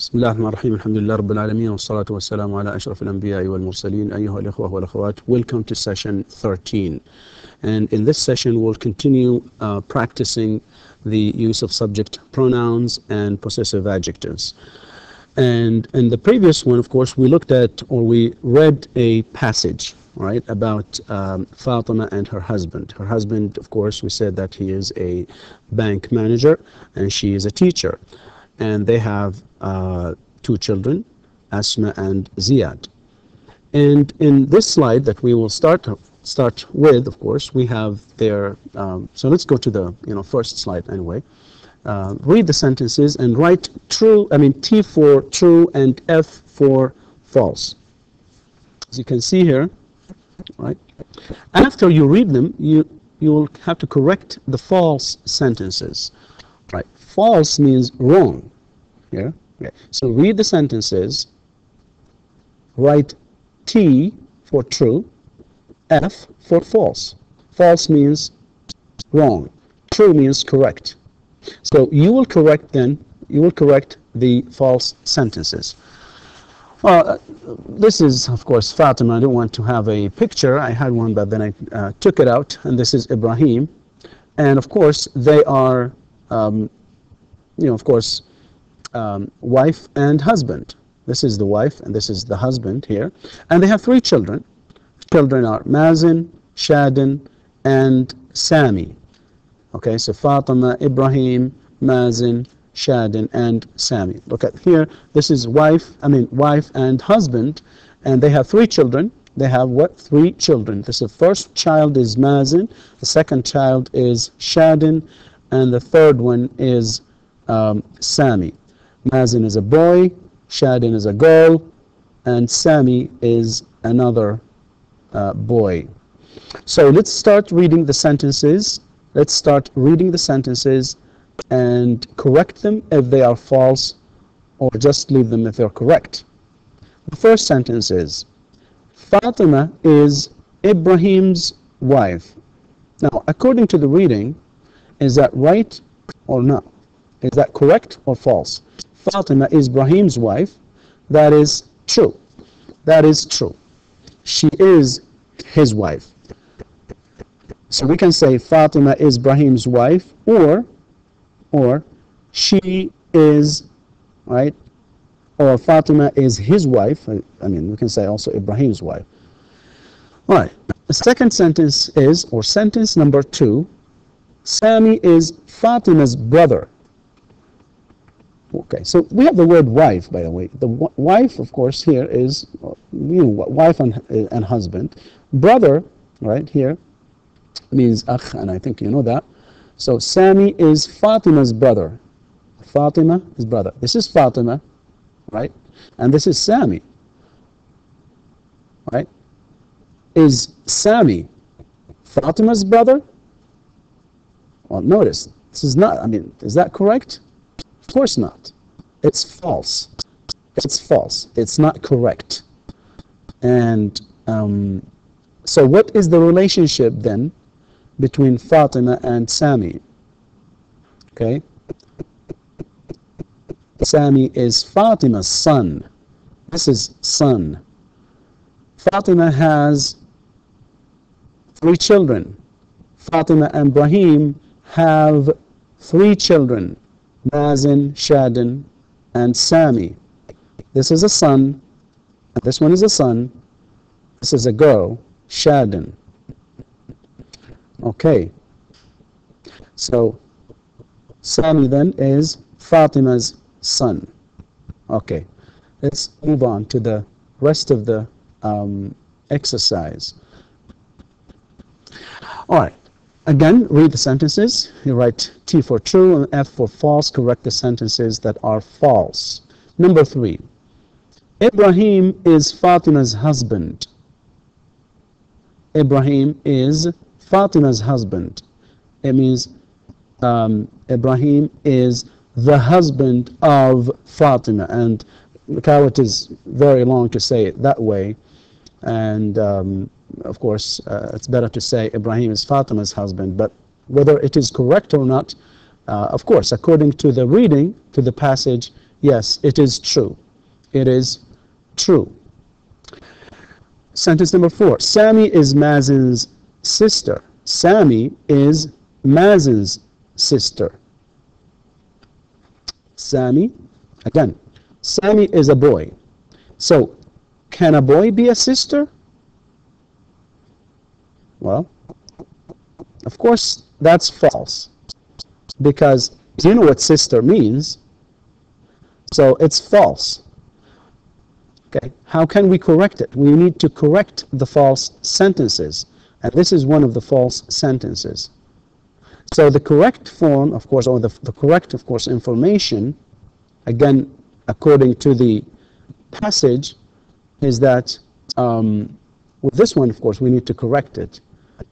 بسم الله الرحمن الرحيم الحمد لله رب العالمين والصلاة والسلام على أشرف الأنبياء والمرسلين أيها الإخوة والأخوات. Welcome to session 13, and in this session we'll continue practicing the use of subject pronouns and possessive adjectives. And in the previous one, of course, we looked at, or we read a passage, right, about Fatima and her husband. Her husband, of course, we said that he is a bank manager and she is a teacher, and they have two children, Asma and Ziyad. And in this slide that we will start with, of course, we have their, so let's go to the first slide anyway. Read the sentences and write true, T for true and F for false. As you can see here, right? After you read them, you will have to correct the false sentences. Right? False means wrong. Here. Okay. So read the sentences, write T for true, F for false. False means wrong. True means correct. So you will correct the false sentences. Well, this is, of course, Fatima. I don't want to have a picture. I had one, but then I took it out, and this is Ibrahim. And of course, they are, wife and husband. This is the wife, and this is the husband here. And they have three children. Children are Mazin, Shadin, and Sami. Okay, so Fatima, Ibrahim, Mazin, Shadin, and Sami. Look at here. This is wife and husband, and they have three children. They have what? Three children. The first child is Mazin, the second child is Shadin, and the third one is Sami. Mazin is a boy, Shadin is a girl, and Sami is another boy. So let's start reading the sentences. Let's start reading the sentences and correct them if they are false, or just leave them if they're correct. The first sentence is, Fatima is Ibrahim's wife. Now, according to the reading, is that right or not? Is that correct or false? Fatima is Ibrahim's wife. That is true. That is true. She is his wife. So we can say Fatima is Ibrahim's wife, or she is, right, or Fatima is his wife. We can say also Ibrahim's wife. All right. The second sentence is, or sentence number 2, Sami is Fatima's brother. Okay, so we have the word wife, by the way. The wife, of course, here is, wife and husband. Brother, right, here, means akh, and I think you know that. So Sami is Fatima's brother. Fatima is brother. This is Fatima, right? And this is Sami, right? Is Sami Fatima's brother? Well, notice, this is not, is that correct? Of course not. It's false. It's false. It's not correct. And so what is the relationship then between Fatima and Sami? Okay. Sami is Fatima's son. This is son. Fatima has 3 children. Fatima and Ibrahim have 3 children. Mazin, Shadin, and Sami. This is a son, and this one is a son. This is a girl, Shadin. Okay. So Sami then is Fatima's son. Okay. Let's move on to the rest of the exercise. All right. Again, read the sentences. You write T for true and F for false. Correct the sentences that are false. Number 3. Ibrahim is Fatima's husband. Ibrahim is Fatima's husband. It means Ibrahim is the husband of Fatima. And look how it is very long to say it that way. And of course, it's better to say Ibrahim is Fatima's husband, but whether it is correct or not, of course, according to the reading, to the passage, Yes, it is true. It is true. Sentence number 4. Sammy is Mazen's sister. Sammy is Mazen's sister. Sammy, again, Sammy is a boy. So, can a boy be a sister? Well, of course, that's false. Because you know what sister means. So, it's false. Okay, how can we correct it? We need to correct the false sentences. And this is one of the false sentences. So the correct form, of course, or the correct, of course, information, again, according to the passage, is that with this one, of course, we need to correct it.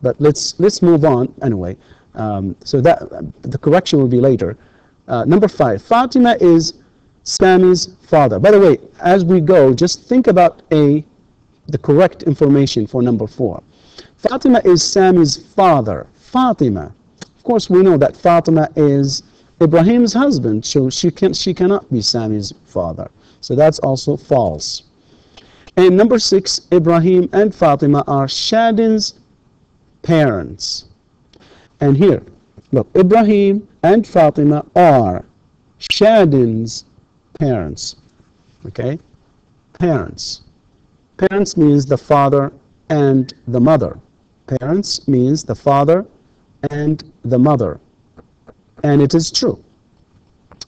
But let's move on anyway. So that the correction will be later. Number 5, Fatima is Sammy's father. By the way, as we go, just think about the correct information for number 4. Fatima is Sammy's father. Fatima. Of course, we know that Fatima is Ibrahim's husband, so she cannot be Sammy's father. So that's also false. And number 6, Ibrahim and Fatima are Shadin's parents. And here, look, Ibrahim and Fatima are Shadin's parents. Okay? Parents. Parents means the father and the mother. Parents means the father and the mother. And it is true.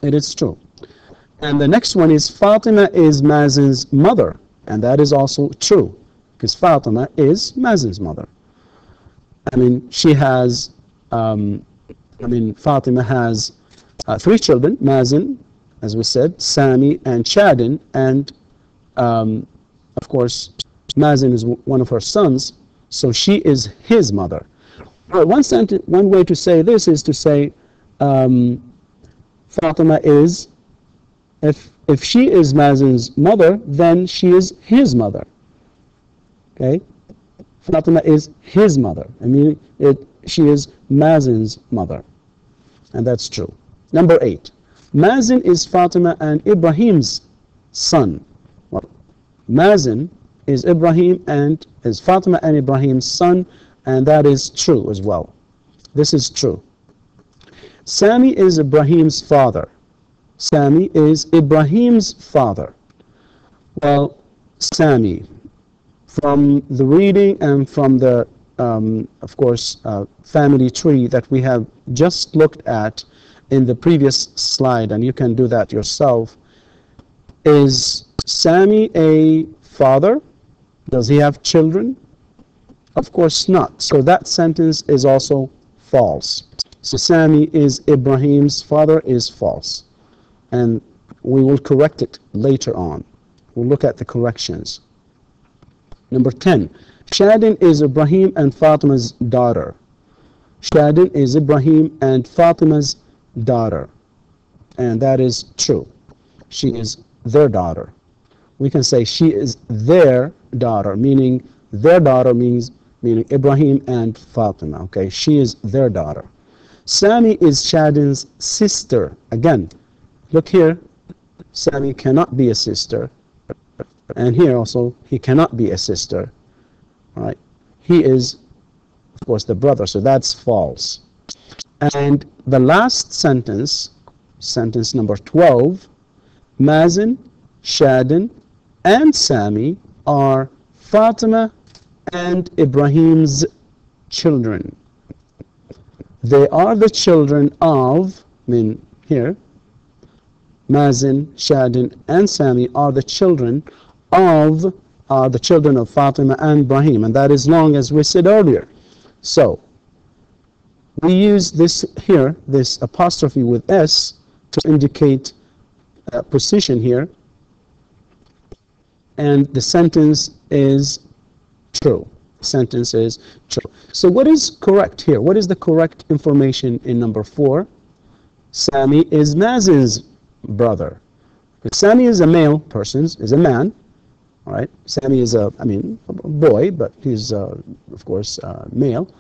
It is true. And the next one is Fatima is Mazen's mother. And that is also true. Because Fatima is Mazen's mother. I mean, she has, Fatima has 3 children. Mazen, as we said, Sammy and Shadin. And, of course, Mazen is one of her sons. So she is his mother. But one way to say this is to say Fatima is, if she is Mazen's mother, then she is his mother. Okay? Fatima is his mother. I mean, she is Mazen's mother. And that's true. Number 8. Mazen is Fatima and Ibrahim's son. Well, Mazen is Fatima and Ibrahim's son, and that is true as well. This is true. Sammy is Ibrahim's father. Sammy is Ibrahim's father. Well, Sammy, from the reading and from the, of course, family tree that we have just looked at in the previous slide, and you can do that yourself, is Sammy a father? Does he have children? Of course not. So that sentence is also false. So Sammy is Ibrahim's father is false. And we will correct it later on. We'll look at the corrections. Number 10. Shadin is Ibrahim and Fatima's daughter. Shadin is Ibrahim and Fatima's daughter. And that is true. She is their daughter. We can say she is their daughter, meaning their daughter meaning Ibrahim and Fatima. Okay, she is their daughter. Sammy is Shadin's sister. Again, look here. Sammy cannot be a sister. And here also, he cannot be a sister. All right. He is, of course, the brother. So that's false. And the last sentence, sentence number 12, Mazen, Shadin, and Sammy are Fatima and Ibrahim's children. They are the children of, here, Mazen, Shadin, and Sammy are the children of Fatima and Ibrahim, and that is long as we said earlier. So we use this here, this apostrophe with S, to indicate precision here, and the sentence is true. Sentence is true. So what is correct here? What is the correct information in number 4? Sammy is Mazen's brother. Sammy is a male person, is a man. All right. Sammy is a boy, but he's of course male.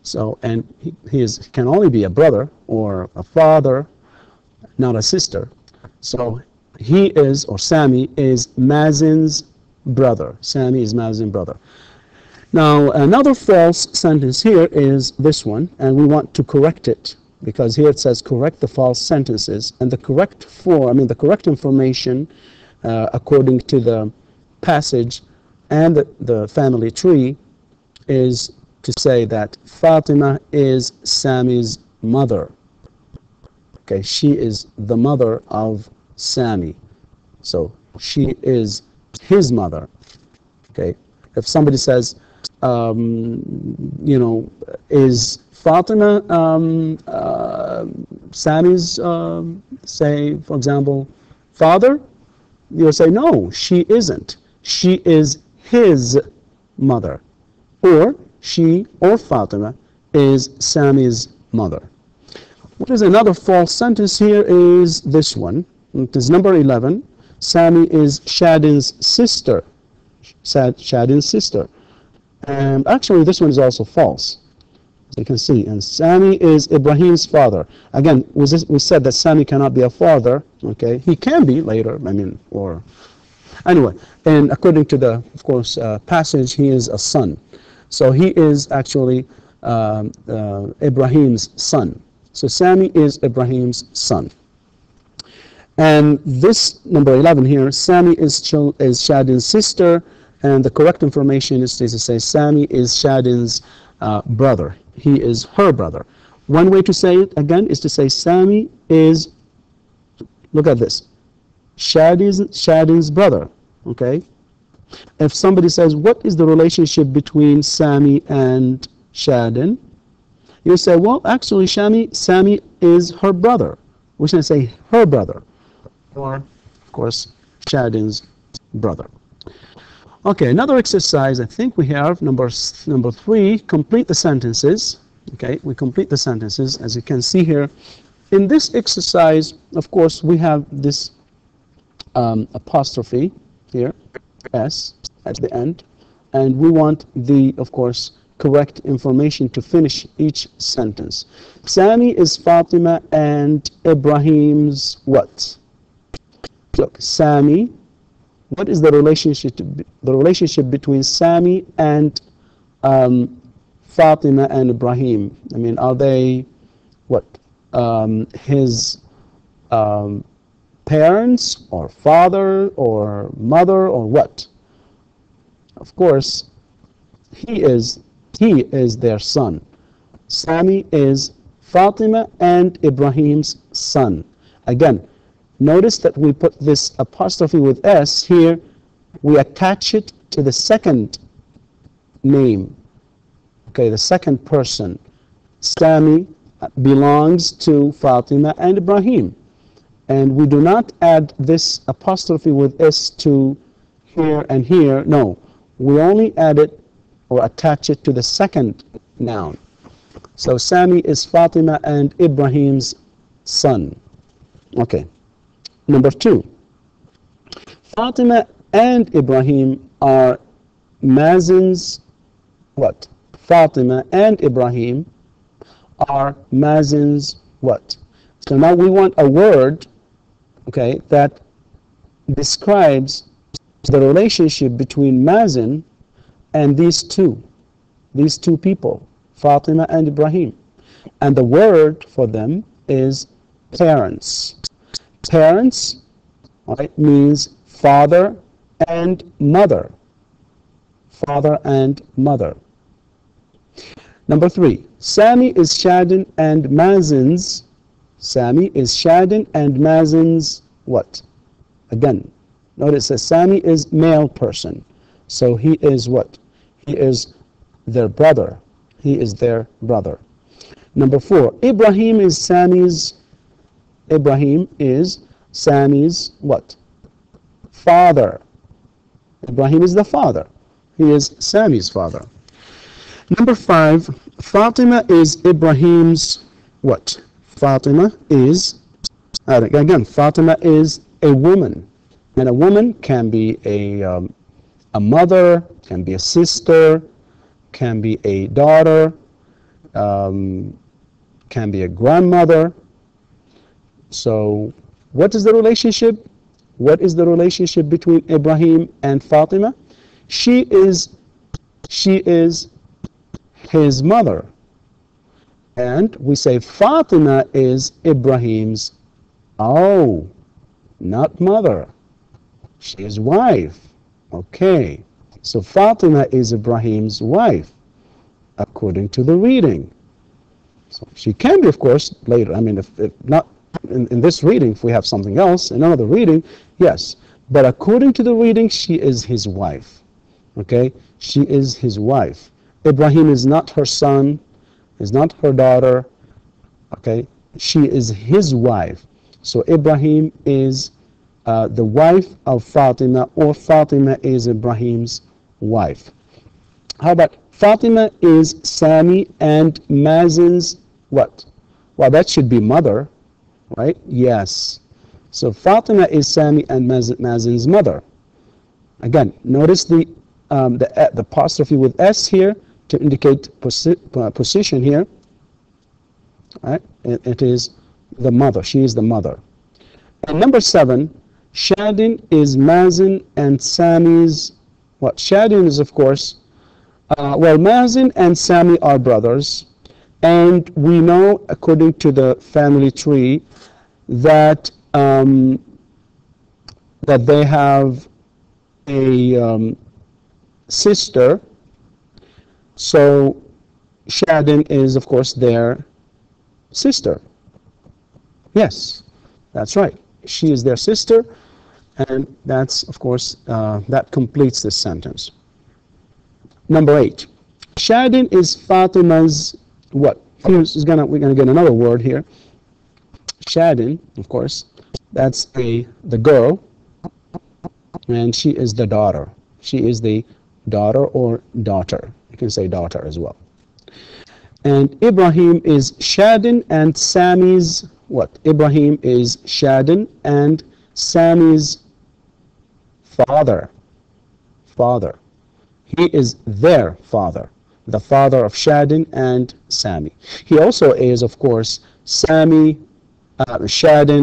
So, and he can only be a brother or a father, not a sister. So he is, or Sami is Mazen's brother. Sami is Mazen's brother. Now, another false sentence here is this one, and we want to correct it, because here it says correct the false sentences, and the correct the correct information, according to the passage and the family tree, is to say that Fatima is Sami's mother. Okay, she is the mother of Sami, so she is his mother. Okay, if somebody says, is Fatima Sami's, say, for example, father? You'll say, no, she isn't. She is his mother. Or she, or Fatima, is Sami's mother. What is another false sentence here is this one. It is number 11. Sami is Shadin's sister. Shadin's sister. And actually, this one is also false, as you can see. And Sami is Ibrahim's father. Again, we said that Sami cannot be a father. Okay, he can be later. Or anyway. And according to the, of course, passage, he is a son. So he is actually Ibrahim's son. So Sami is Ibrahim's son. And this number 11 here, Sami is Shadin's sister. And the correct information is to say Sami is Shadin's brother. He is her brother. One way to say it, again, is to say Sami is, look at this, Shadin's brother. Okay? If somebody says, what is the relationship between Sami and Shadin? You say, well, actually, Sami is her brother. We should say her brother. Or, of course, Shadin's brother. Okay, another exercise I think we have, number 3, complete the sentences. Okay, we complete the sentences, as you can see here. In this exercise, of course, we have this apostrophe here, S, at the end. And we want the, of course, correct information to finish each sentence. Sami is Fatima and Ibrahim's what? Look, Sami, what is the relationship between Sami and Fatima and Ibrahim? I mean, are they what? His parents or father or mother or what? Of course, he is their son. Sami is Fatima and Ibrahim's son. Again, notice that we put this apostrophe with S here. We attach it to the second name. Okay, the second person. Sami belongs to Fatima and Ibrahim. And we do not add this apostrophe with S to here and here. No, we only add it or attach it to the second noun. So Sami is Fatima and Ibrahim's son. Okay. Number 2. Fatima and Ibrahim are Mazen's what? Fatima and Ibrahim are Mazen's what? So now we want a word, okay, that describes the relationship between Mazen and these two people, Fatima and Ibrahim. And the word for them is parents. Parents, right, means father and mother. Father and mother. Number 3, Sami is Shadin and Mazen's. Sami is Shadin and Mazen's what? Again, notice that Sami is male person. So he is what? He is their brother. He is their brother. Number 4, Ibrahim is Sami's what? Father. Ibrahim is the father. He is Sami's father. Number 5, Fatima is Ibrahim's what? Fatima is, again, Fatima is a woman. And a woman can be a mother, can be a sister, can be a daughter, can be a grandmother. So what is the relationship? What is the relationship between Ibrahim and Fatima? She is his mother. And we say Fatima is Ibrahim's, oh, not mother. She is wife. Okay. So Fatima is Ibrahim's wife, according to the reading. So she can be, of course, later. I mean, if not in this reading, if we have something else, in another reading, yes. But according to the reading, she is his wife. Okay? She is his wife. Ibrahim is not her son, is not her daughter. Okay? She is his wife. So Ibrahim is the wife of Fatima, or Fatima is Ibrahim's wife. How about Fatima is Sami and Mazen's what? Well, that should be mother, right? Yes. So Fatima is Sami and Mazen's mother. Again, notice the apostrophe with S here to indicate position here. Right? It is the mother. She is the mother. And number 7, Shadin is Mazen and Sami's what? Shadin is, of course, well, Mazen and Sami are brothers, and we know, according to the family tree, that that they have a sister. So Shadin is, of course, their sister. Yes, that's right. She is their sister, and that's, of course, that completes this sentence. Number 8, Shadin is Fatima's what? We're gonna get another word here. Shadin, of course, that's the girl, and she is the daughter. She is the daughter or daughter. You can say daughter as well. And Ibrahim is Shadin and Sami's what? Ibrahim is Shadin and Sami's father. Father. He is their father, the father of Shadin and Sami. He also is, of course, Shadin,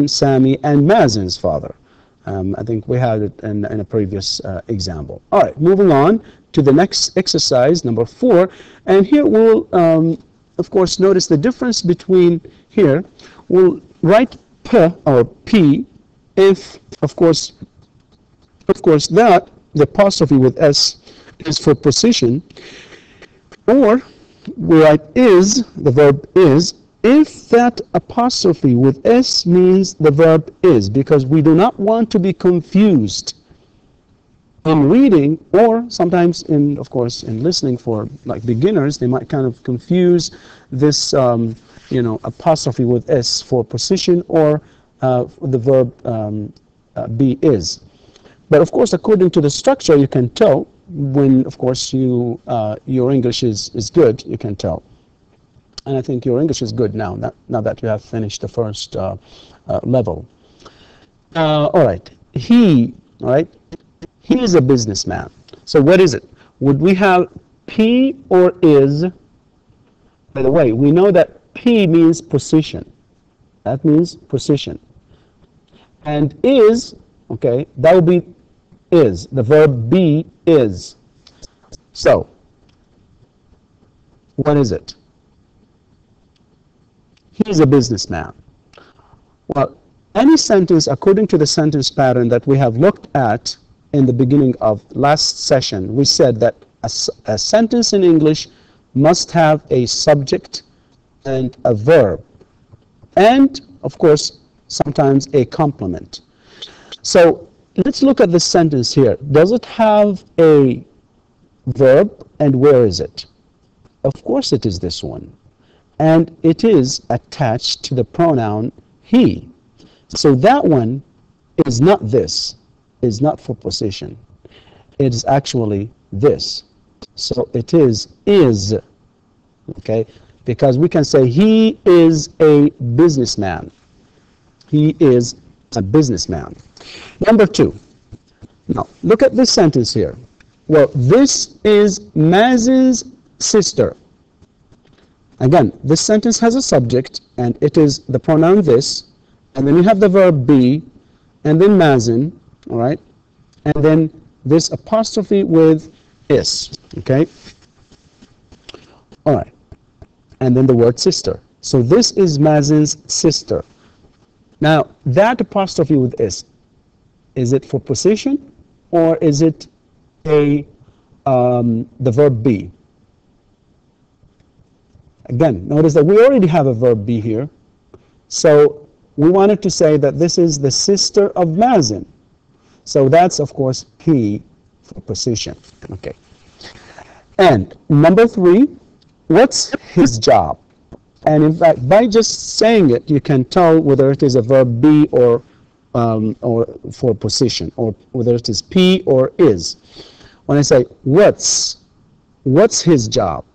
Sami, and Mazen's father. I think we had it in a previous example. All right, moving on to the next exercise, number 4. And here we'll, of course, notice the difference between here. We'll write P or P if, of course, that the apostrophe with S is for position, or we write is, the verb is, if that apostrophe with S means the verb is, because we do not want to be confused in reading, or sometimes in, of course, in listening for like beginners, they might kind of confuse this, apostrophe with S for position, or the verb be is. But of course, according to the structure, you can tell when, of course, your English is good, you can tell. And I think your English is good now that you have finished the first level. All right, he is a businessman. So what is it? Would we have P or is? By the way, we know that P means position. That means position. And is, okay, that would be is. The verb be is. So, what is it? He's a businessman. Well, any sentence, according to the sentence pattern that we have looked at in the beginning of last session, we said that a sentence in English must have a subject and a verb, and, of course, sometimes a complement. So, let's look at this sentence here. Does it have a verb, and where is it? Of course it is this one. And it is attached to the pronoun he. So that one is not this, is not for position. It is actually this. So it is, okay? Because we can say he is a businessman. He is a businessman. Number 2. Now, look at this sentence here. Well, this is Mazen's sister. Again, this sentence has a subject, and it is the pronoun this, and then you have the verb be, and then Mazen, all right, and then this apostrophe with is, okay, all right, and then the word sister. So this is Mazin's sister. Now that apostrophe with is it for position or is it the verb be? Again, notice that we already have a verb be here, so we wanted to say that this is the sister of Mazin. So that's, of course, P for position. Okay. And number 3, what's his job? And in fact, by just saying it, you can tell whether it is a verb be or for position, or whether it is P or is. When I say what's his job,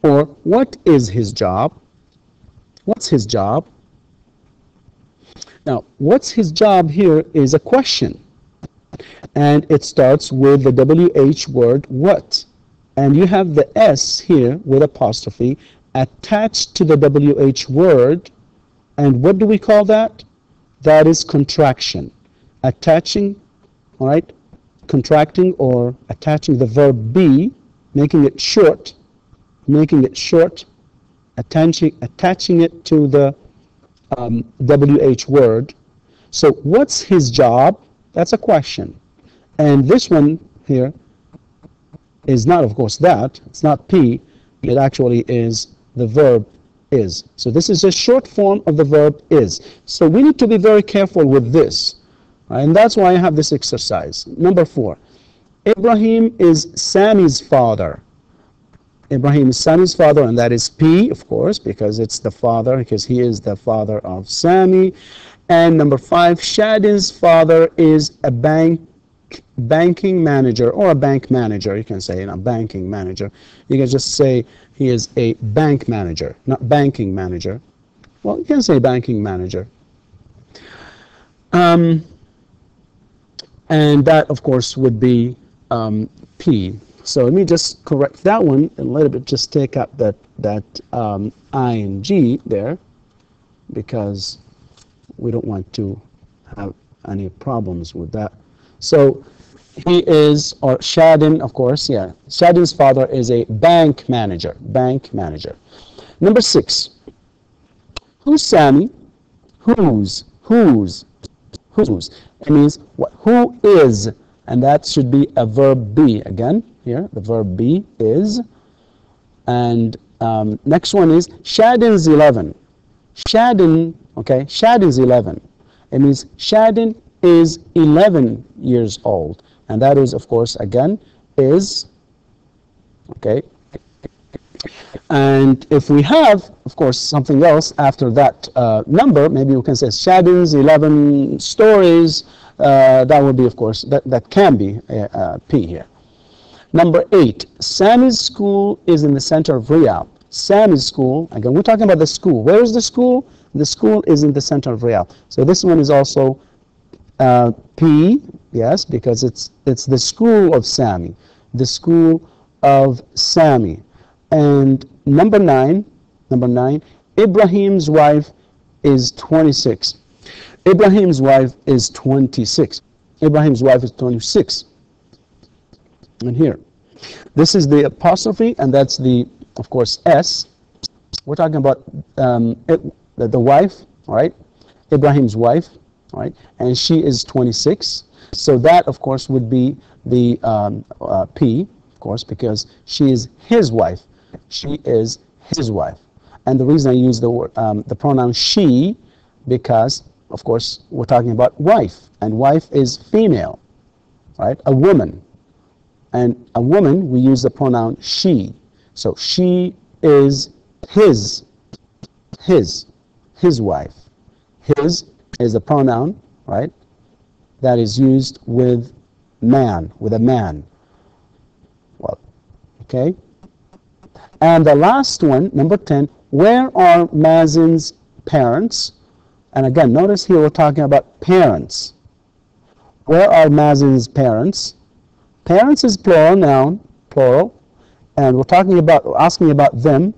or what is his job? What's his job? Now, what's his job here is a question, and it starts with the WH word what, and you have the S here with apostrophe attached to the WH word, and what do we call that? That is contraction. Attaching, all right, contracting or attaching the verb be, making it short, attaching it to the WH word. So what's his job? That's a question. And this one here is not, of course, that. It's not P. It actually is the verb is. So this is a short form of the verb is. So we need to be very careful with this. And that's why I have this exercise. Number 4. Ibrahim is Sammy's father. Ibrahim is Sammy's father, and that is P, of course, because it's the father, because he is the father of Sammy. And number 5, Shadin's father is a banking manager, or a bank manager. You can say a banking manager. You can just say he is a bank manager, not banking manager. Well, you can say banking manager. And that, of course, would be P. So let me just correct that one and a little bit. Just take out that ing there, because we don't want to have any problems with that. So he is, or Shadin, of course, yeah. Shadin's father is a bank manager. Bank manager. Number 6. Who's Sammy? Whose? It means what? Who is? And that should be a verb be. Again, here, the verb be is. And next one is Shadin's 11. Shadin, okay, Shadin's 11. It means Shadin is 11 years old. And that is, of course, again, is, okay. And if we have, of course, something else after that number, maybe we can say Shadin's 11 stories. That would be, of course, that can be P here. Number 8, Sammy's school is in the center of Riyadh. Sammy's school, again, we're talking about the school. Where is the school? The school is in the center of Riyadh. So this one is also P, yes, because it's the school of Sammy. The school of Sammy. And number 9, Ibrahim's wife is 26. Ibrahim's wife is 26. Ibrahim's wife is 26. And here, this is the apostrophe, and that's the, of course, S. We're talking about the wife, all right? Ibrahim's wife, all right? And she is 26. So that, of course, would be the P, of course, because she is his wife. She is his wife. And the reason I use the pronoun she, because, of course, we're talking about wife, and wife is female, right? A woman. And a woman, we use the pronoun she. So she is his wife. His is the pronoun, right, that is used with man, with a man. Well, okay. And the last one, number 10, where are Mazin's parents? And again, notice here we're talking about parents. Where are Mazin's parents? Parents is plural noun, plural, and we're talking about, asking about them,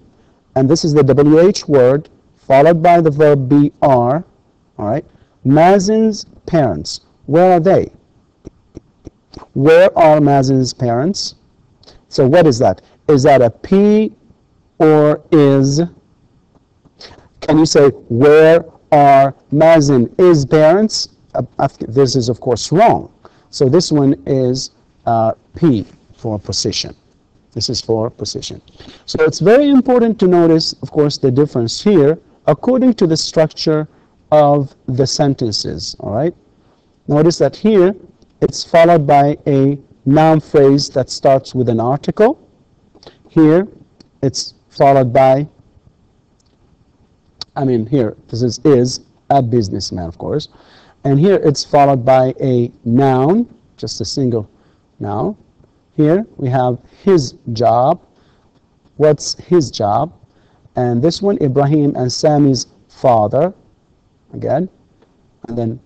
and this is the WH word, followed by the verb be are, all right? Mazin's parents. Where are they? Where are Mazen's parents? So what is that? Is that a P or is? Can you say where are Mazen's parents? This is of course wrong. So this one is P for position. This is for position. So it's very important to notice, of course, the difference here according to the structure of the sentences. All right. Notice that here it's followed by a noun phrase that starts with an article. Here it's followed by, here this is a businessman, of course. And here it's followed by a noun, just a single noun. Here we have his job. What's his job? And this one, Ibrahim and Sammy's father, again. And then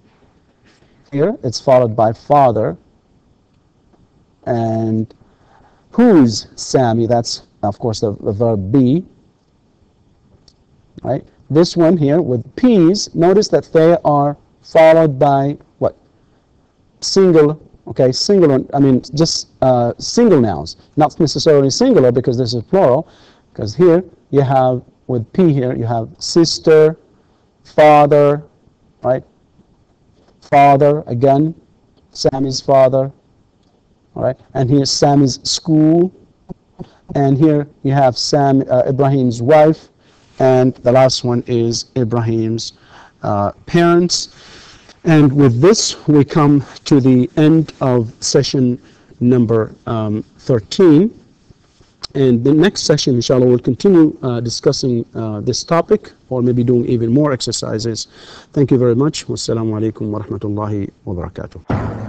here it's followed by father. And who's Sammy? That's, of course, the verb be. Right? This one here with P's, notice that they are followed by what? Single. Okay, singular, just single nouns, not necessarily singular because this is plural, because here you have, with P here, you have sister, father, right? Father, again, Sammy's father, all right? And here's Sammy's school, and here you have Ibrahim's wife, and the last one is Ibrahim's parents. And with this, we come to the end of session number 13. And the next session, inshallah, we'll continue discussing this topic, or maybe doing even more exercises. Thank you very much. Wassalamu alaikum wa rahmatullahi wa barakatuh.